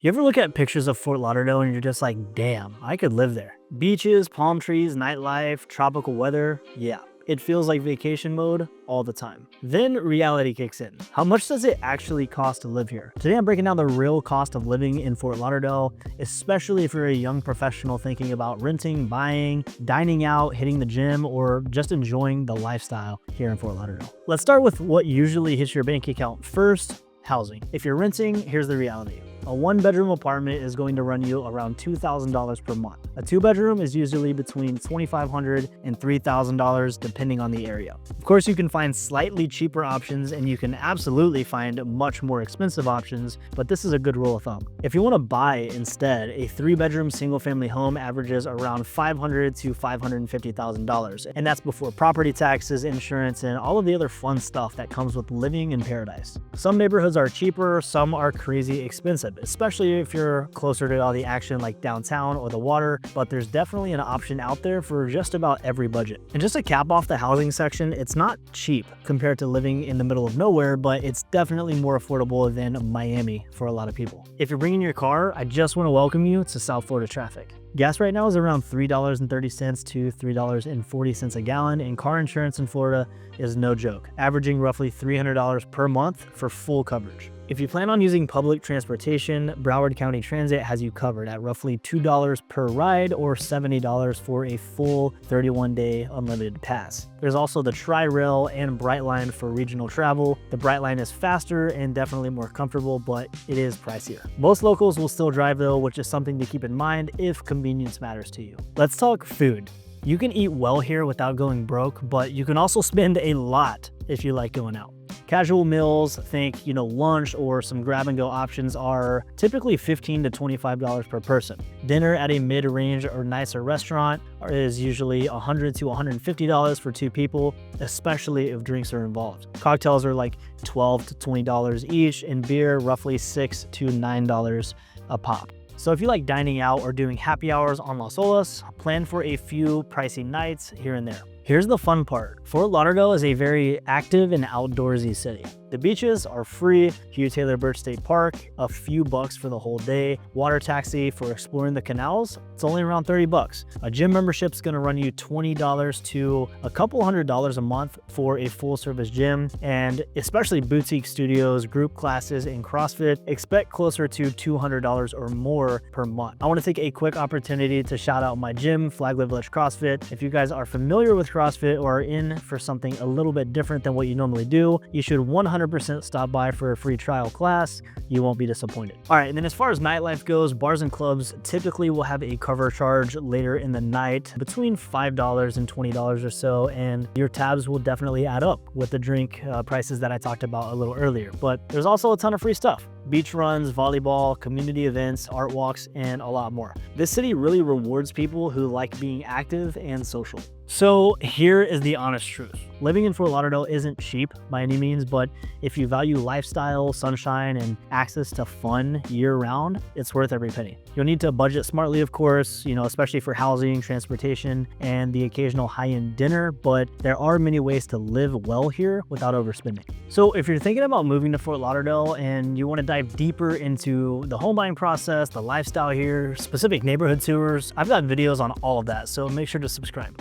You ever look at pictures of Fort Lauderdale and you're just like, damn, I could live there. Beaches, palm trees, nightlife, tropical weather. Yeah, it feels like vacation mode all the time. Then reality kicks in. How much does it actually cost to live here? Today I'm breaking down the real cost of living in Fort Lauderdale, especially if you're a young professional thinking about renting, buying, dining out, hitting the gym, or just enjoying the lifestyle here in Fort Lauderdale. Let's start with what usually hits your bank account first: housing. If you're renting, here's the reality. A one-bedroom apartment is going to run you around $2,000 per month. A two-bedroom is usually between $2,500 and $3,000 depending on the area. Of course, you can find slightly cheaper options and you can absolutely find much more expensive options, but this is a good rule of thumb. If you want to buy instead, a three-bedroom single-family home averages around $500,000 to $550,000, and that's before property taxes, insurance, and all of the other fun stuff that comes with living in paradise. Some neighborhoods are cheaper, some are crazy expensive, especially if you're closer to all the action like downtown or the water, but there's definitely an option out there for just about every budget. And just to cap off the housing section, it's not cheap compared to living in the middle of nowhere, but it's definitely more affordable than Miami for a lot of people. If you're bringing your car, I just want to welcome you to South Florida traffic. Gas right now is around $3.30 to $3.40 a gallon, and car insurance in Florida is no joke, averaging roughly $300 per month for full coverage. If you plan on using public transportation, Broward County Transit has you covered at roughly $2 per ride or $70 for a full 31-day unlimited pass. There's also the Tri-Rail and Brightline for regional travel. The Brightline is faster and definitely more comfortable, but it is pricier. Most locals will still drive though, which is something to keep in mind if convenience matters to you. Let's talk food. You can eat well here without going broke, but you can also spend a lot if you like going out. Casual meals, think, lunch or some grab and go options, are typically $15 to $25 per person. Dinner at a mid-range or nicer restaurant is usually $100 to $150 for two people, especially if drinks are involved. Cocktails are like $12 to $20 each, and beer roughly $6 to $9 a pop. So if you like dining out or doing happy hours on Las Olas, plan for a few pricey nights here and there. Here's the fun part. Fort Lauderdale is a very active and outdoorsy city. The beaches are free, Hugh Taylor Birch State Park, a few bucks for the whole day. Water taxi for exploring the canals, it's only around 30 bucks. A gym membership's gonna run you $20 to a couple $100 a month for a full service gym, and especially boutique studios, group classes, and CrossFit, expect closer to $200 or more per month. I wanna take a quick opportunity to shout out my gym, Flagler Village CrossFit. If you guys are familiar with CrossFit or are in for something a little bit different than what you normally do, you should 100% stop by for a free trial class. You won't be disappointed. All right, and then as far as nightlife goes, bars and clubs typically will have a cover charge later in the night between $5 and $20 or so, and your tabs will definitely add up with the drink prices that I talked about a little earlier. But there's also a ton of free stuff: beach runs, volleyball, community events, art walks, and a lot more. This city really rewards people who like being active and social. So here is the honest truth. Living in Fort Lauderdale isn't cheap by any means, but if you value lifestyle, sunshine, and access to fun year-round, it's worth every penny. You'll need to budget smartly, of course, especially for housing, transportation, and the occasional high-end dinner, but there are many ways to live well here without overspending. So if you're thinking about moving to Fort Lauderdale and you want to dive deeper into the home buying process, the lifestyle here, specific neighborhood tours, I've got videos on all of that, so make sure to subscribe.